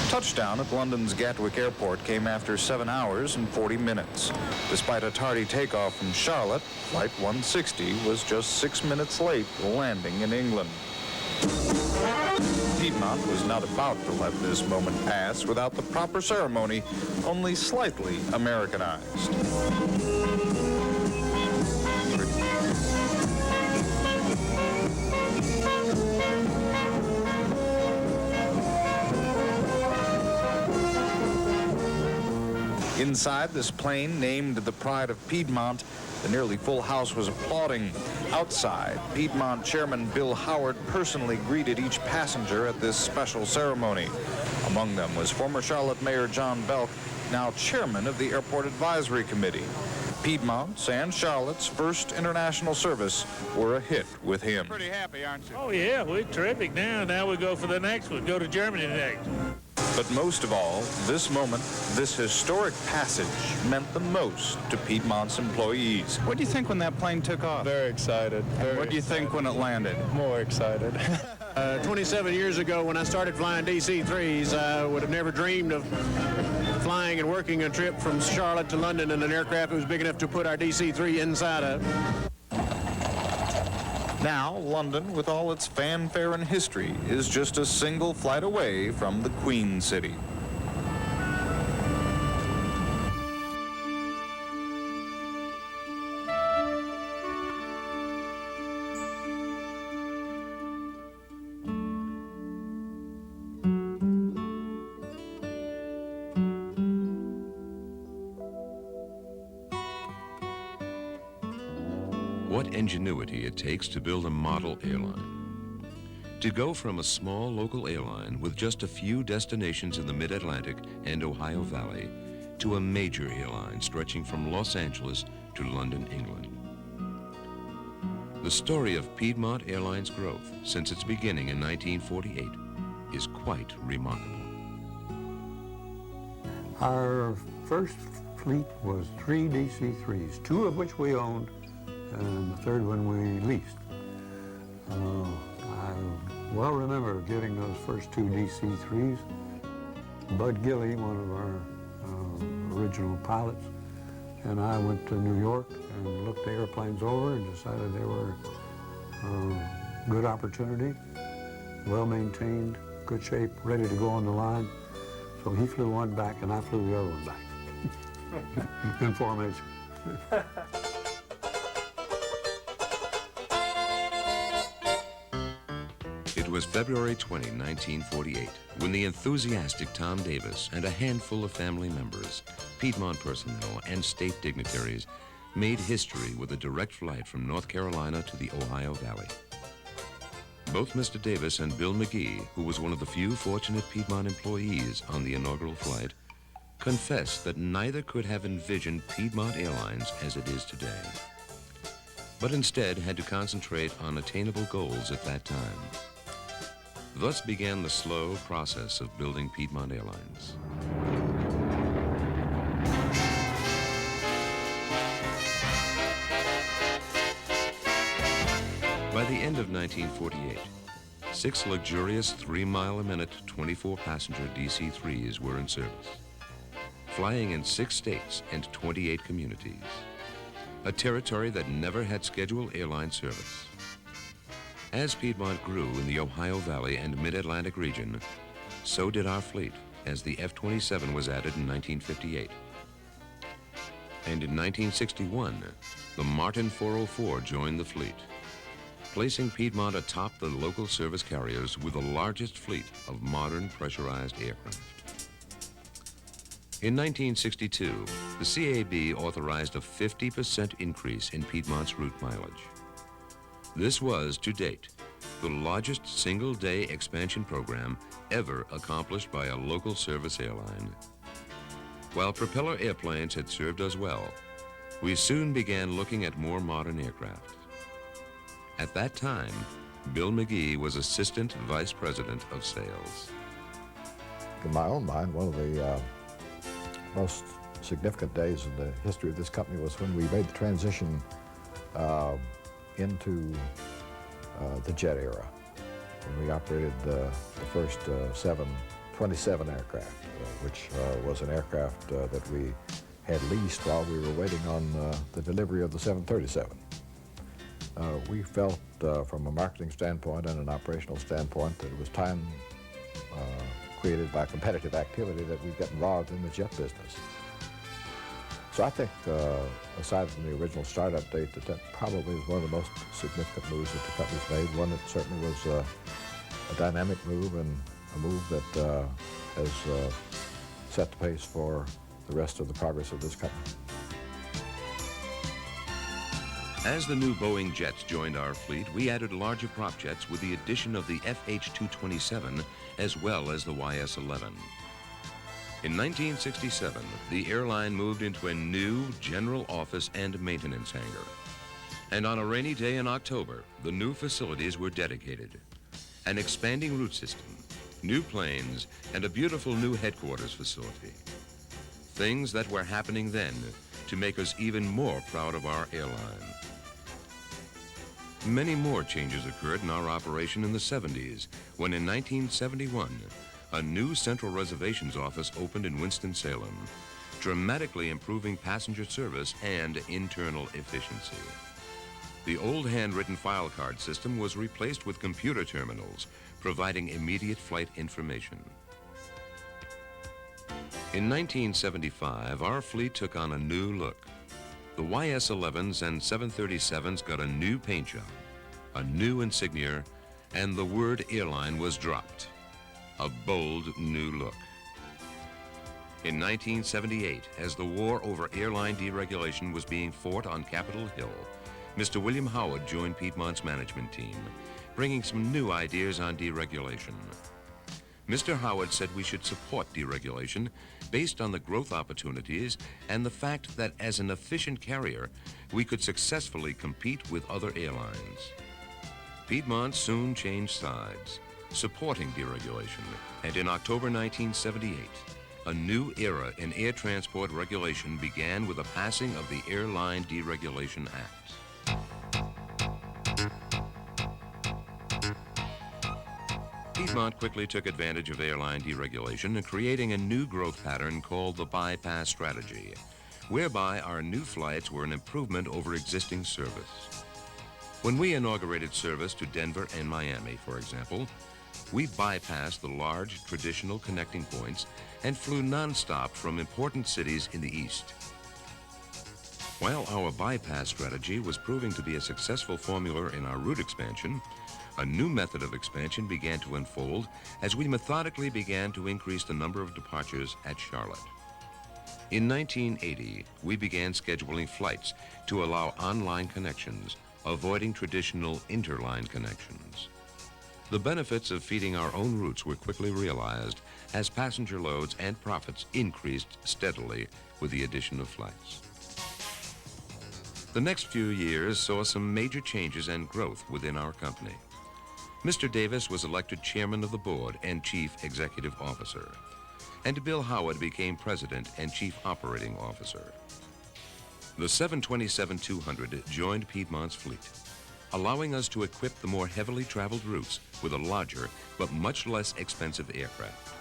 Touchdown at London's Gatwick Airport came after 7 hours and 40 minutes. Despite a tardy takeoff from Charlotte, Flight 160 was just 6 minutes late landing in England. Piedmont was not about to let this moment pass without the proper ceremony, only slightly Americanized. Inside this plane, named the Pride of Piedmont, the nearly full house was applauding. Outside, Piedmont Chairman Bill Howard personally greeted each passenger at this special ceremony. Among them was former Charlotte Mayor John Belk, now chairman of the Airport Advisory Committee. Piedmont's and Charlotte's first international service were a hit with him. Pretty happy, aren't you? Oh, yeah, we're terrific now. Now we go for the next one, go to Germany next. But most of all, this moment, this historic passage, meant the most to Piedmont's employees. What do you think when that plane took off? Very excited. What do you think when it landed? More excited. 27 years ago, when I started flying DC-3s, I would have never dreamed of flying and working a trip from Charlotte to London in an aircraft that was big enough to put our DC-3 inside of. Now, London, with all its fanfare and history, is just a single flight away from the Queen City. What ingenuity it takes to build a model airline. To go from a small local airline with just a few destinations in the Mid-Atlantic and Ohio Valley to a major airline stretching from Los Angeles to London, England. The story of Piedmont Airlines' growth since its beginning in 1948 is quite remarkable. Our first fleet was 3 DC-3s, 2 of which we owned, and the third one we leased. I well remember getting those first 2 DC-3s. Bud Gilley, one of our original pilots, and I went to New York and looked the airplanes over and decided they were a good opportunity, well maintained, good shape, ready to go on the line. So he flew one back and I flew the other one back in formation. It was February 20, 1948, when the enthusiastic Tom Davis and a handful of family members, Piedmont personnel, and state dignitaries made history with a direct flight from North Carolina to the Ohio Valley. Both Mr. Davis and Bill McGee, who was one of the few fortunate Piedmont employees on the inaugural flight, confessed that neither could have envisioned Piedmont Airlines as it is today, but instead had to concentrate on attainable goals at that time. Thus began the slow process of building Piedmont Airlines. By the end of 1948, 6 luxurious 3-mile-a-minute, 24-passenger DC-3s were in service, flying in 6 states and 28 communities, a territory that never had scheduled airline service. As Piedmont grew in the Ohio Valley and Mid-Atlantic region, so did our fleet as the F-27 was added in 1958. And in 1961, the Martin 404 joined the fleet, placing Piedmont atop the local service carriers with the largest fleet of modern pressurized aircraft. In 1962, the CAB authorized a 50% increase in Piedmont's route mileage. This was, to date, the largest single-day expansion program ever accomplished by a local service airline. While propeller airplanes had served us well, we soon began looking at more modern aircraft. At that time, Bill McGee was Assistant Vice President of Sales. In my own mind, one of the most significant days in the history of this company was when we made the transition into the jet era. When we operated the first 7 27 aircraft, which was an aircraft that we had leased while we were waiting on the delivery of the 737. We felt from a marketing standpoint and an operational standpoint that it was time created by competitive activity that we get involved in the jet business. So I think, aside from the original startup date, that probably is one of the most significant moves that the company's made, one that certainly was a dynamic move and a move that has set the pace for the rest of the progress of this company. As the new Boeing jets joined our fleet, we added larger prop jets with the addition of the FH-227 as well as the YS-11. In 1967, the airline moved into a new general office and maintenance hangar. And on a rainy day in October, the new facilities were dedicated. An expanding route system, new planes, and a beautiful new headquarters facility. Things that were happening then to make us even more proud of our airline. Many more changes occurred in our operation in the 70s, when in 1971, a new central reservations office opened in Winston-Salem, dramatically improving passenger service and internal efficiency. The old handwritten file card system was replaced with computer terminals, providing immediate flight information. In 1975, our fleet took on a new look. The YS-11s and 737s got a new paint job, a new insignia, and the word airline was dropped. A bold new look. In 1978, as the war over airline deregulation was being fought on Capitol Hill, Mr. William Howard joined Piedmont's management team, bringing some new ideas on deregulation. Mr. Howard said we should support deregulation based on the growth opportunities and the fact that as an efficient carrier, we could successfully compete with other airlines. Piedmont soon changed sides, supporting deregulation, and in October 1978, a new era in air transport regulation began with the passing of the Airline Deregulation Act. Piedmont quickly took advantage of airline deregulation in creating a new growth pattern called the bypass strategy, whereby our new flights were an improvement over existing service. When we inaugurated service to Denver and Miami, for example, we bypassed the large traditional connecting points and flew nonstop from important cities in the east. While our bypass strategy was proving to be a successful formula in our route expansion, a new method of expansion began to unfold as we methodically began to increase the number of departures at Charlotte. In 1980, we began scheduling flights to allow online connections, avoiding traditional interline connections. The benefits of feeding our own routes were quickly realized as passenger loads and profits increased steadily with the addition of flights. The next few years saw some major changes and growth within our company. Mr. Davis was elected chairman of the board and chief executive officer, and Bill Howard became president and chief operating officer. The 727-200 joined Piedmont's fleet, allowing us to equip the more heavily traveled routes with a larger but much less expensive aircraft.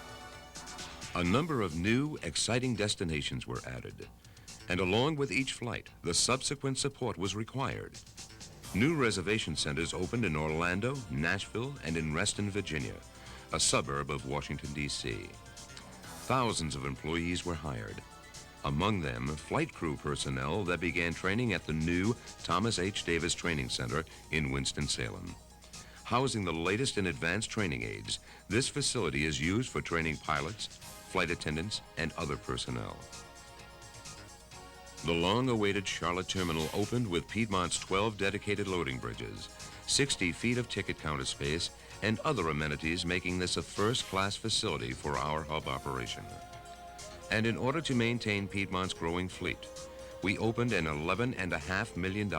A number of new, exciting destinations were added, and along with each flight, the subsequent support was required. New reservation centers opened in Orlando, Nashville, and in Reston, Virginia, a suburb of Washington, D.C. Thousands of employees were hired. Among them, flight crew personnel that began training at the new Thomas H. Davis Training Center in Winston-Salem. Housing the latest in advanced training aids, this facility is used for training pilots, flight attendants, and other personnel. The long-awaited Charlotte terminal opened with Piedmont's 12 dedicated loading bridges, 60 feet of ticket counter space, and other amenities, making this a first-class facility for our hub operation. And in order to maintain Piedmont's growing fleet, we opened an $11.5 million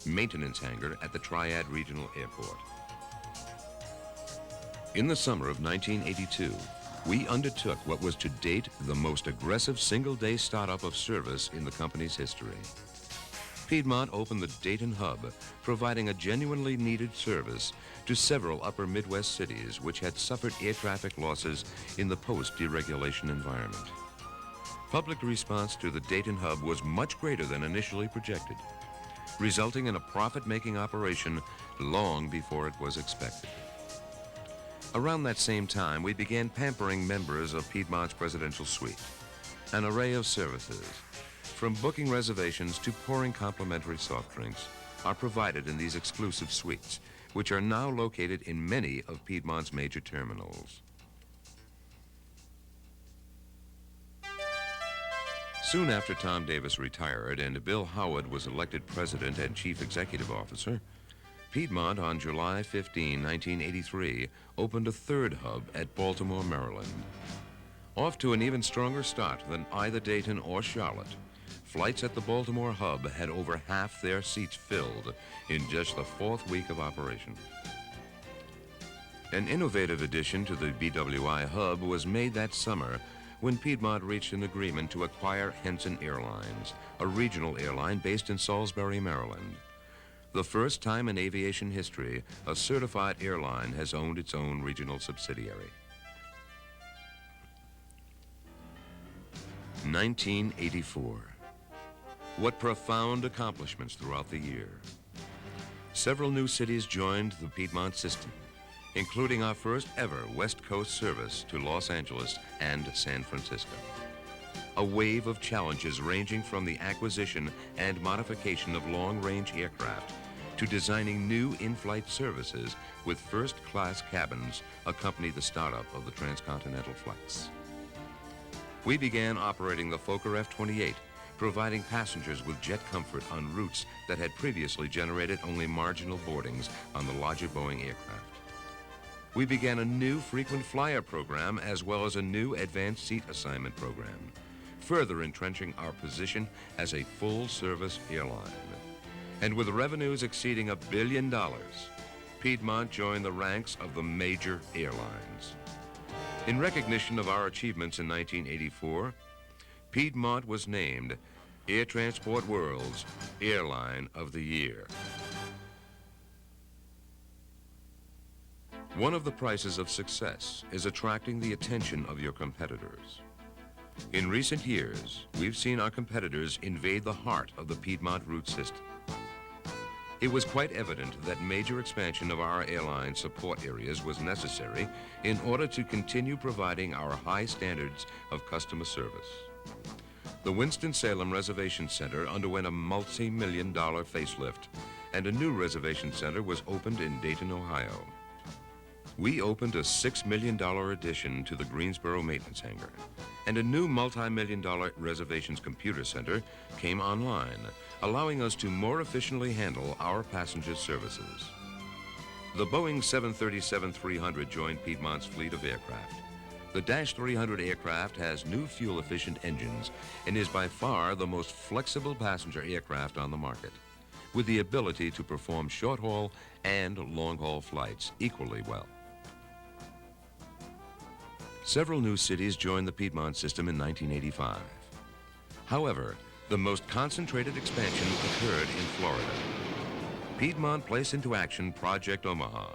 maintenance hangar at the Triad Regional Airport. In the summer of 1982, we undertook what was to date the most aggressive single-day startup of service in the company's history. Piedmont opened the Dayton hub, providing a genuinely needed service to several upper Midwest cities which had suffered air traffic losses in the post-deregulation environment. Public response to the Dayton hub was much greater than initially projected, resulting in a profit-making operation long before it was expected. Around that same time, we began pampering members of Piedmont's presidential suite. An array of services, from booking reservations to pouring complimentary soft drinks, are provided in these exclusive suites, which are now located in many of Piedmont's major terminals. Soon after Tom Davis retired and Bill Howard was elected president and chief executive officer, Piedmont on July 15, 1983, opened a third hub at Baltimore, Maryland. Off to an even stronger start than either Dayton or Charlotte, flights at the Baltimore hub had over half their seats filled in just the fourth week of operation. An innovative addition to the BWI hub was made that summer when Piedmont reached an agreement to acquire Henson Airlines, a regional airline based in Salisbury, Maryland. The first time in aviation history, a certified airline has owned its own regional subsidiary. 1984. What profound accomplishments throughout the year. Several new cities joined the Piedmont system, including our first ever West Coast service to Los Angeles and San Francisco. A wave of challenges ranging from the acquisition and modification of long-range aircraft to designing new in-flight services with first-class cabins accompanied the startup of the transcontinental flights. We began operating the Fokker F-28, providing passengers with jet comfort on routes that had previously generated only marginal boardings on the larger Boeing aircraft. We began a new frequent flyer program as well as a new advanced seat assignment program, further entrenching our position as a full-service airline. And with revenues exceeding $1 billion, Piedmont joined the ranks of the major airlines. In recognition of our achievements in 1984, Piedmont was named Air Transport World's Airline of the Year. One of the prices of success is attracting the attention of your competitors. In recent years, we've seen our competitors invade the heart of the Piedmont route system. It was quite evident that major expansion of our airline support areas was necessary in order to continue providing our high standards of customer service. The Winston-Salem Reservation Center underwent a multi-million-dollar facelift, and a new reservation center was opened in Dayton, Ohio. We opened a $6 million addition to the Greensboro Maintenance Hangar, and a new multi-million-dollar reservations computer center came online, allowing us to more efficiently handle our passenger services. The Boeing 737-300 joined Piedmont's fleet of aircraft. The Dash 300 aircraft has new fuel-efficient engines and is by far the most flexible passenger aircraft on the market, with the ability to perform short-haul and long-haul flights equally well. Several new cities joined the Piedmont system in 1985. However, the most concentrated expansion occurred in Florida. Piedmont placed into action Project Omaha,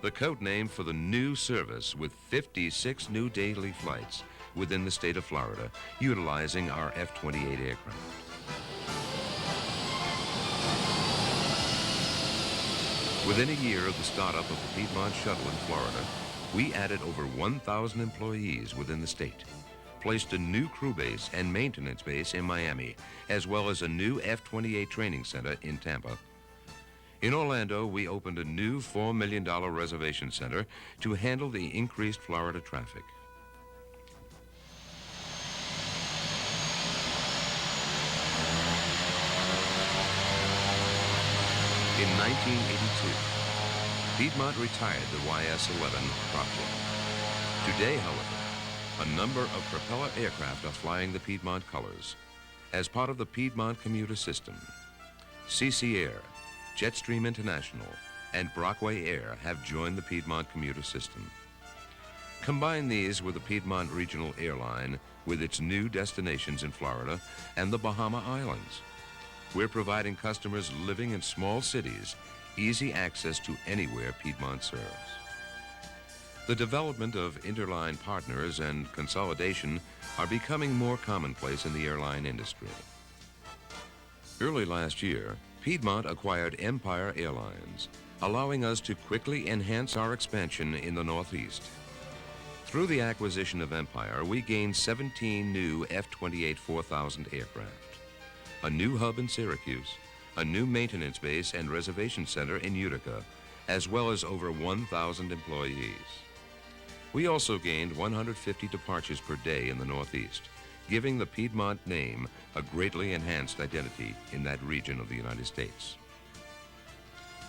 the code name for the new service with 56 new daily flights within the state of Florida, utilizing our F-28 aircraft. Within a year of the startup of the Piedmont Shuttle in Florida, we added over 1,000 employees within the state, placed a new crew base and maintenance base in Miami, as well as a new F-28 training center in Tampa. In Orlando, we opened a new $4 million reservation center to handle the increased Florida traffic. In 1982, Piedmont retired the YS-11 project. Today, however, a number of propeller aircraft are flying the Piedmont colors as part of the Piedmont commuter system. CC Air, Jetstream International, and Brockway Air have joined the Piedmont commuter system. Combine these with the Piedmont Regional Airline with its new destinations in Florida and the Bahama Islands. we're providing customers living in small cities easy access to anywhere Piedmont serves. The development of interline partners and consolidation are becoming more commonplace in the airline industry. Early last year, Piedmont acquired Empire Airlines, allowing us to quickly enhance our expansion in the Northeast. Through the acquisition of Empire, we gained 17 new F-28-4000 aircraft, a new hub in Syracuse, a new maintenance base and reservation center in Utica, as well as over 1,000 employees. We also gained 150 departures per day in the Northeast, giving the Piedmont name a greatly enhanced identity in that region of the United States.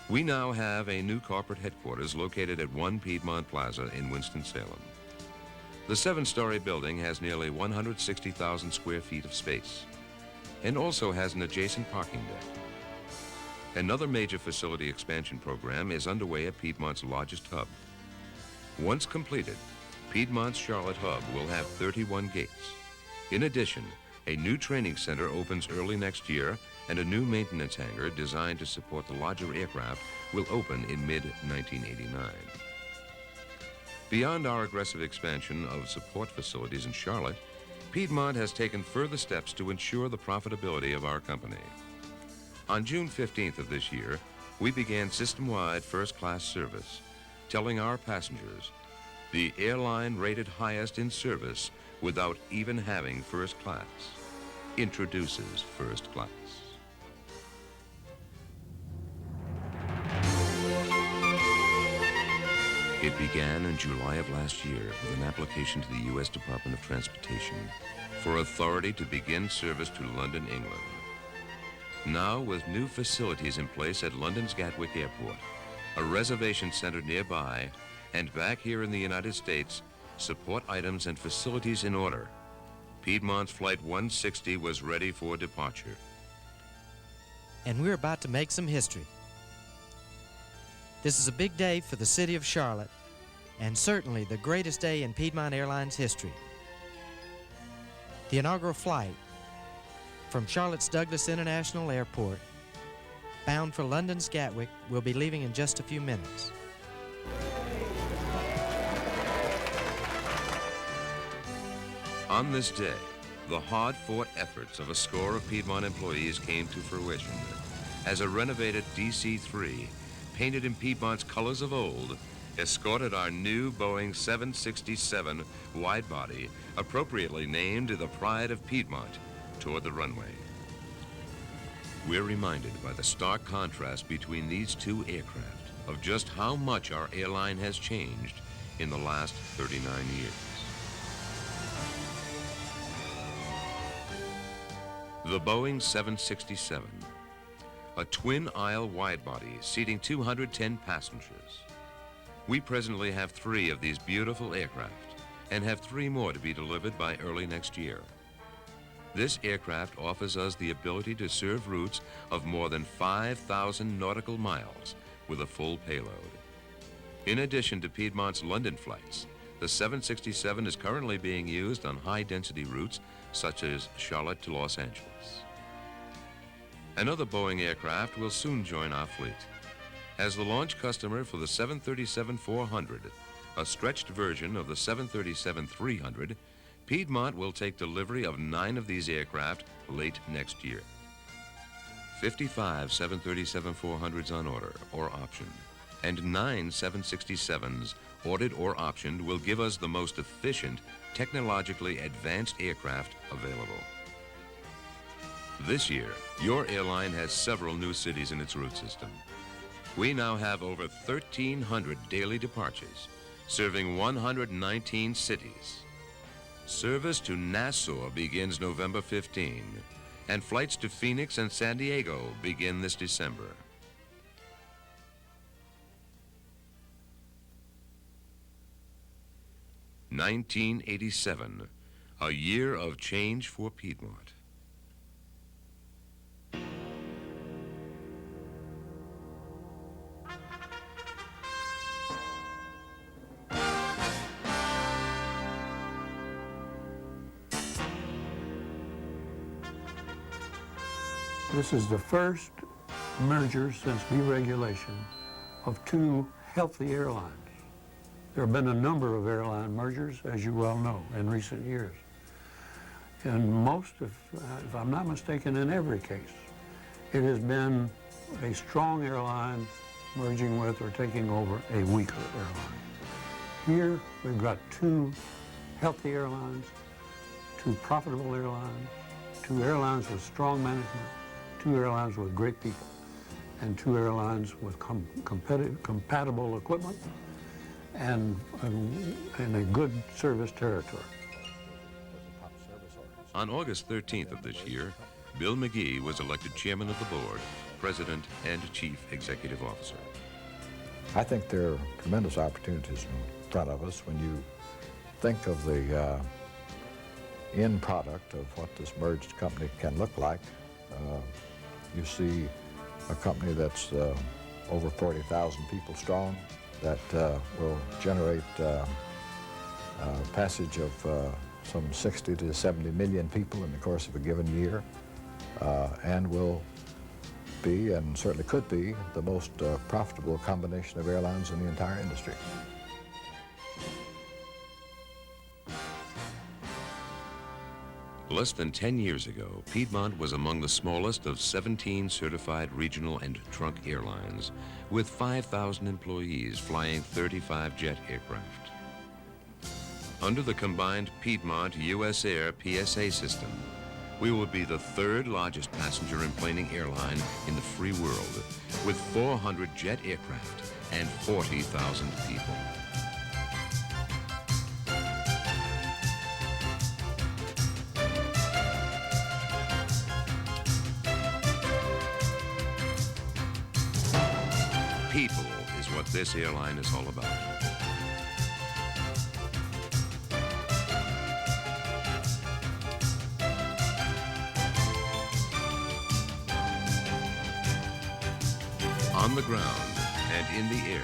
We now have a new corporate headquarters located at 1 Piedmont Plaza in Winston-Salem. The 7-story building has nearly 160,000 square feet of space and also has an adjacent parking deck. Another major facility expansion program is underway at Piedmont's largest hub. Once completed, Piedmont's Charlotte hub will have 31 gates. In addition, a new training center opens early next year, and a new maintenance hangar designed to support the larger aircraft will open in mid-1989. Beyond our aggressive expansion of support facilities in Charlotte, Piedmont has taken further steps to ensure the profitability of our company. On June 15th of this year, we began system-wide first-class service, telling our passengers the airline rated highest in service without even having first class introduces first class. It began in July of last year with an application to the U.S. Department of Transportation for authority to begin service to London, England. Now, with new facilities in place at London's Gatwick Airport, a reservation center nearby, and back here in the United States, support items and facilities in order, Piedmont's Flight 160 was ready for departure. And we're about to make some history. This is a big day for the city of Charlotte, and certainly the greatest day in Piedmont Airlines history. The inaugural flight from Charlotte's Douglas International Airport, bound for London's Gatwick, will be leaving in just a few minutes. On this day, the hard-fought efforts of a score of Piedmont employees came to fruition as a renovated DC-3, painted in Piedmont's colors of old, escorted our new Boeing 767 wide-body, appropriately named the Pride of Piedmont, toward the runway. We're reminded by the stark contrast between these two aircraft of just how much our airline has changed in the last 39 years. The Boeing 767, a twin-aisle wide-body seating 210 passengers. We presently have 3 of these beautiful aircraft and have 3 more to be delivered by early next year. This aircraft offers us the ability to serve routes of more than 5,000 nautical miles with a full payload. In addition to Piedmont's London flights, the 767 is currently being used on high-density routes such as Charlotte to Los Angeles. Another Boeing aircraft will soon join our fleet. As the launch customer for the 737-400, a stretched version of the 737-300, Piedmont will take delivery of 9 of these aircraft late next year. 55 737-400s on order or optioned, and 9 767s ordered or optioned will give us the most efficient, technologically advanced aircraft available. This year, your airline has several new cities in its route system. We now have over 1,300 daily departures, serving 119 cities. Service to Nassau begins November 15, and flights to Phoenix and San Diego begin this December. (1987), a year of change for Piedmont. This is the first merger since deregulation of two healthy airlines. There have been a number of airline mergers, as you well know, in recent years. And most, if I'm not mistaken, in every case, it has been a strong airline merging with or taking over a weaker airline. Here, we've got two healthy airlines, two profitable airlines, two airlines with strong management, two airlines with great people, and two airlines with compatible equipment and a good service territory. On August 13th of this year, Bill McGee was elected chairman of the board, president, and chief executive officer. I think there are tremendous opportunities in front of us when you think of the end product of what this merged company can look like. You see a company that's over 40,000 people strong that will generate passage of some 60 to 70 million people in the course of a given year, and will be, and certainly could be, the most profitable combination of airlines in the entire industry. Less than 10 years ago, Piedmont was among the smallest of 17 certified regional and trunk airlines, with 5,000 employees flying 35 jet aircraft. Under the combined Piedmont-US Air PSA system, we will be the third largest passenger and planing airline in the free world, with 400 jet aircraft and 40,000 people. People is what this airline is all about. On the ground and in the air,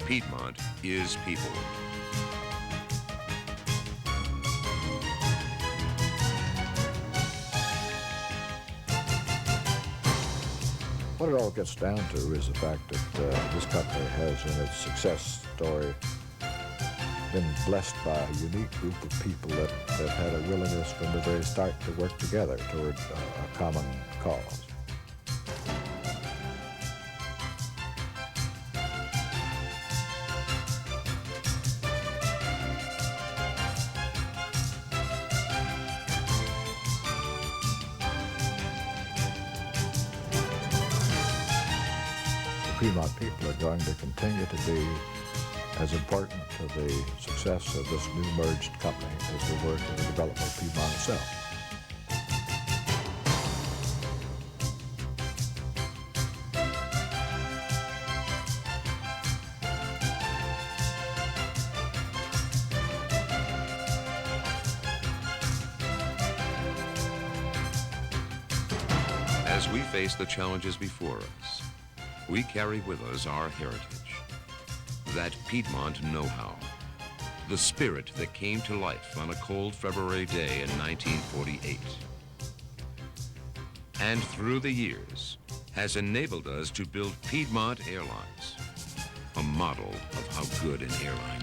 Piedmont is people. What it all gets down to is the fact that this company has, in its success story, been blessed by a unique group of people that have had a willingness from the very start to work together toward a common cause. Piedmont people are going to continue to be as important to the success of this new merged company as they were to the development of Piedmont itself. As we face the challenges before us, we carry with us our heritage, that Piedmont know-how, the spirit that came to life on a cold February day in 1948. And through the years, has enabled us to build Piedmont Airlines, a model of how good an airline